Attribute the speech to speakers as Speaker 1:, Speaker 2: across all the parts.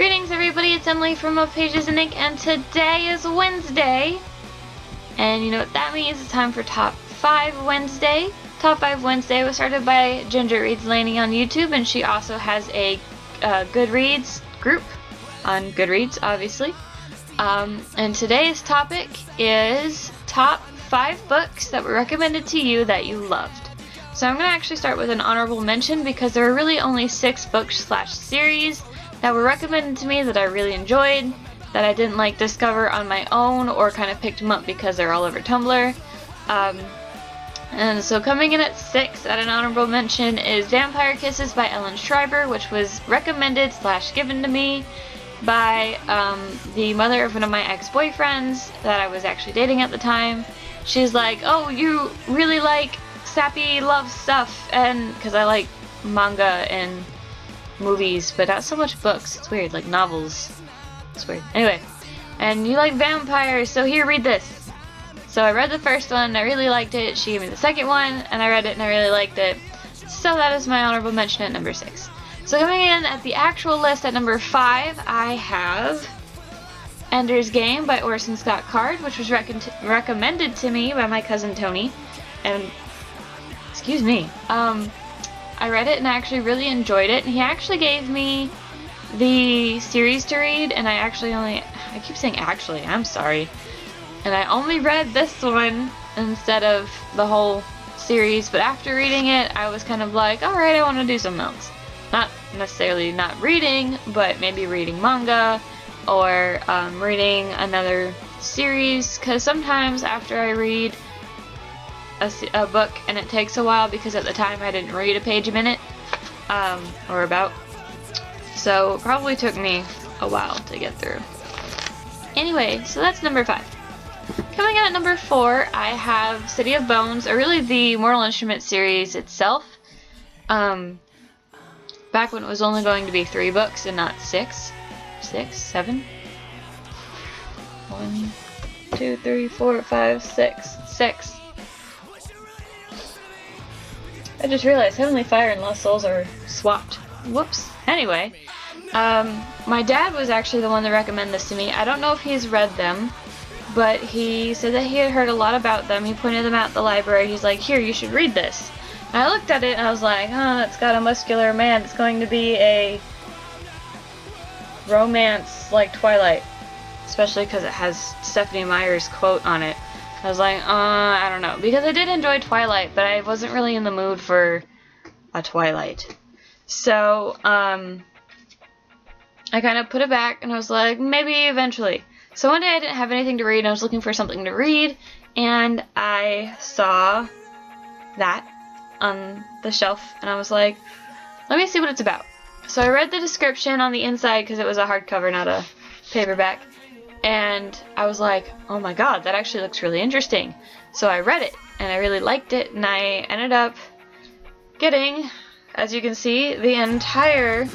Speaker 1: Greetings everybody, it's Emily from Of Pages and Ink, and today is Wednesday. And you know what that means, it's time for Top 5 Wednesday. Top 5 Wednesday was started by Ginger Reads Laney on YouTube, and she also has a Goodreads group on Goodreads, obviously. And today's topic is top 5 books that were recommended to you that you loved. So I'm going to actually start with an honorable mention because there are really only 6 books/series that were recommended to me that I really enjoyed, that I didn't discover on my own or kind of picked them up because they're all over Tumblr. And so coming in at 6 at an honorable mention is Vampire Kisses by Ellen Schreiber, which was recommended/given to me by the mother of one of my ex-boyfriends that I was actually dating at the time. She's like, oh, you really like sappy love stuff, and because I like manga and movies, but not so much books. It's weird, like novels. It's weird. Anyway, and you like vampires, so here, read this. So I read the first one, I really liked it. She gave me the second one, and I read it and I really liked it. So that is my honorable mention at number 6. So coming in at the actual list at number 5, I have Ender's Game by Orson Scott Card, which was recommended to me by my cousin Tony. And excuse me, I read it and I actually really enjoyed it. And he actually gave me the series to read, and I keep saying actually, I'm sorry. And I only read this one instead of the whole series, but after reading it, I was kind of like, alright, I want to do something else. Not necessarily not reading, but maybe reading manga, or reading another series, because sometimes after I read a book and it takes a while because at the time I didn't read a page a minute, or about, so it probably took me a while to get through. Anyway, so that's number 5. Coming in at number 4, I have City of Bones, or really the Mortal Instruments series itself. Back when it was only going to be 3 books and not 6. 7? 1, 2, 3, 4, 5, 6. 6. I just realized Heavenly Fire and Lost Souls are swapped. Whoops. Anyway, my dad was actually the one that recommended this to me. I don't know if he's read them, but he said that he had heard a lot about them. He pointed them out at the library. He's like, here, you should read this. And I looked at it and I was like, oh, it's got a muscular man. It's going to be a romance like Twilight. Especially because it has Stephenie Meyer's quote on it. I was like, I don't know. Because I did enjoy Twilight, but I wasn't really in the mood for a Twilight. So, I kind of put it back and I was like, maybe eventually. So one day I didn't have anything to read and I was looking for something to read, and I saw that on the shelf and I was like, let me see what it's about. So I read the description on the inside because it was a hardcover, not a paperback. And I was like, oh my god, that actually looks really interesting. So I read it, and I really liked it, and I ended up getting, as you can see, the entire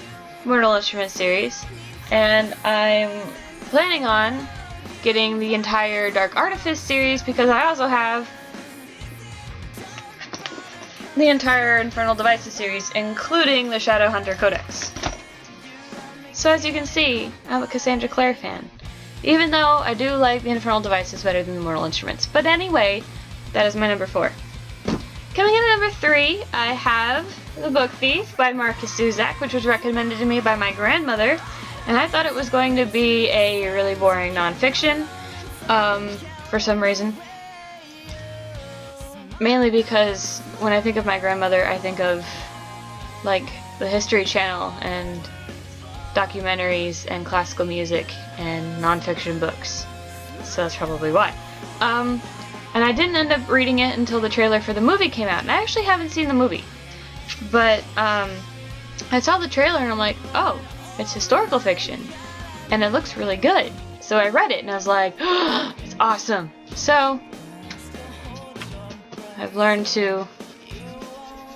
Speaker 1: Mortal Instruments series. And I'm planning on getting the entire Dark Artifice series because I also have the entire Infernal Devices series, including the Shadowhunter Codex. So as you can see, I'm a Cassandra Clare fan. Even though I do like the Infernal Devices better than the Mortal Instruments. But anyway, that is my number 4. Coming in at number 3, I have The Book Thief by Marcus Zusak, which was recommended to me by my grandmother. And I thought it was going to be a really boring nonfiction, for some reason. Mainly because when I think of my grandmother, I think of, the History Channel and documentaries and classical music and non-fiction books, so that's probably why. And I didn't end up reading it until the trailer for the movie came out, and I actually haven't seen the movie, but I saw the trailer and I'm like, oh, it's historical fiction and it looks really good. So I read it and I was like, oh, it's awesome. So I've learned to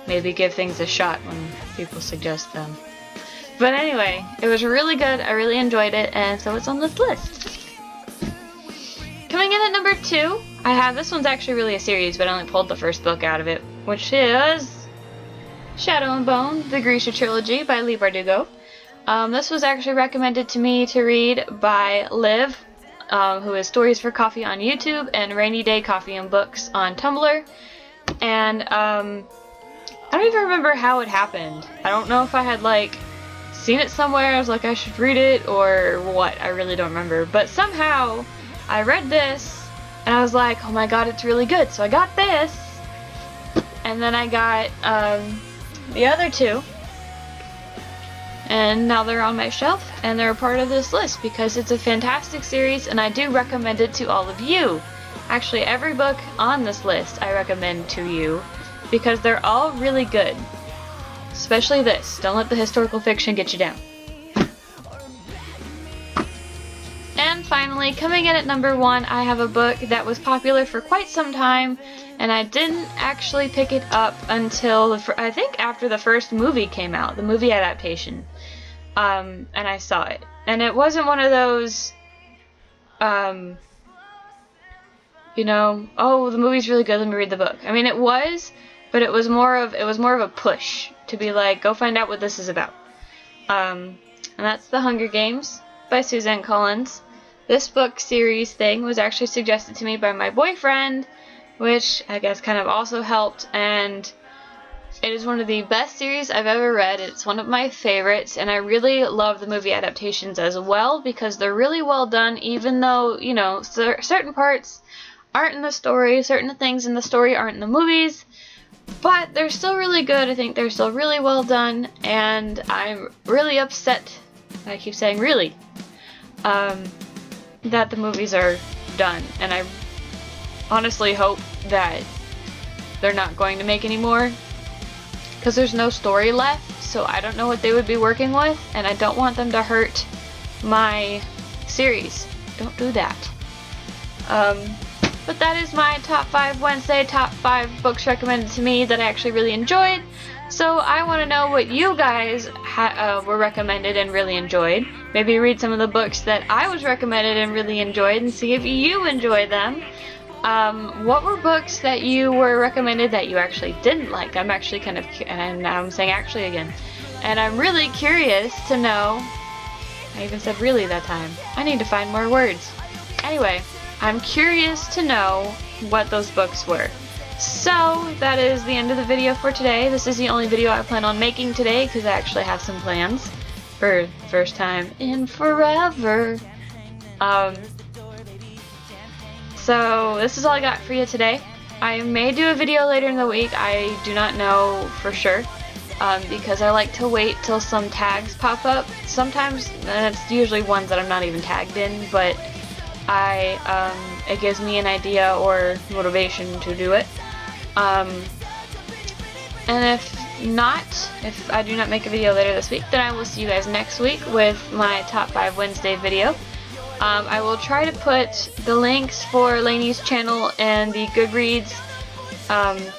Speaker 1: maybe give things a shot when people suggest them. But anyway, it was really good, I really enjoyed it, and so it's on this list. Coming in at number 2, I have, this one's actually really a series, but I only pulled the first book out of it, which is Shadow and Bone, the Grisha Trilogy by Leigh Bardugo. This was actually recommended to me to read by Liv, who is Stories for Coffee on YouTube and Rainy Day Coffee and Books on Tumblr. And I don't even remember how it happened. I don't know if I had like seen it somewhere, I was like I should read it or what, I really don't remember. But somehow I read this and I was like, oh my god, it's really good. So I got this, and then I got the other two. And now they're on my shelf, and they're a part of this list because it's a fantastic series, and I do recommend it to all of you. Actually, every book on this list I recommend to you because they're all really good. Especially this. Don't let the historical fiction get you down. And finally, coming in at number 1, I have a book that was popular for quite some time, and I didn't actually pick it up until, I think after the first movie came out, the movie adaptation. And I saw it. And it wasn't one of those, you know, oh, the movie's really good, let me read the book. I mean, it was, but it was more of a push to be like, go find out what this is about. And that's The Hunger Games by Suzanne Collins. This book series thing was actually suggested to me by my boyfriend, which I guess kind of also helped, and it is one of the best series I've ever read. It's one of my favorites, and I really love the movie adaptations as well because they're really well done, even though, you know, certain parts aren't in the story, certain things in the story aren't in the movies, but they're still really good. I think they're still really well done, and I'm really upset, I keep saying really, that the movies are done, and I honestly hope that they're not going to make any more, because there's no story left, so I don't know what they would be working with, and I don't want them to hurt my series. Don't do that. But that is my Top 5 Wednesday, Top 5 books recommended to me that I actually really enjoyed. So I want to know what you guys were recommended and really enjoyed. Maybe read some of the books that I was recommended and really enjoyed and see if you enjoy them. What were books that you were recommended that you actually didn't like? I'm actually kind of, and now I'm saying actually again, and I'm really curious to know. I even said really that time. I need to find more words. Anyway, I'm curious to know what those books were. So that is the end of the video for today. This is the only video I plan on making today because I actually have some plans for the first time in forever. So this is all I got for you today. I may do a video later in the week. I do not know for sure because I like to wait till some tags pop up. Sometimes, and it's usually ones that I'm not even tagged in, but it gives me an idea or motivation to do it. And if not, if I do not make a video later this week, then I will see you guys next week with my Top 5 Wednesday video. I will try to put the links for Lainey's channel and the Goodreads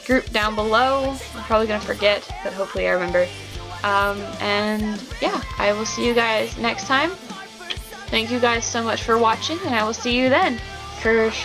Speaker 1: group down below. I'm probably going to forget, but hopefully I remember. And yeah, I will see you guys next time. Thank you guys so much for watching, and I will see you then. Kersh.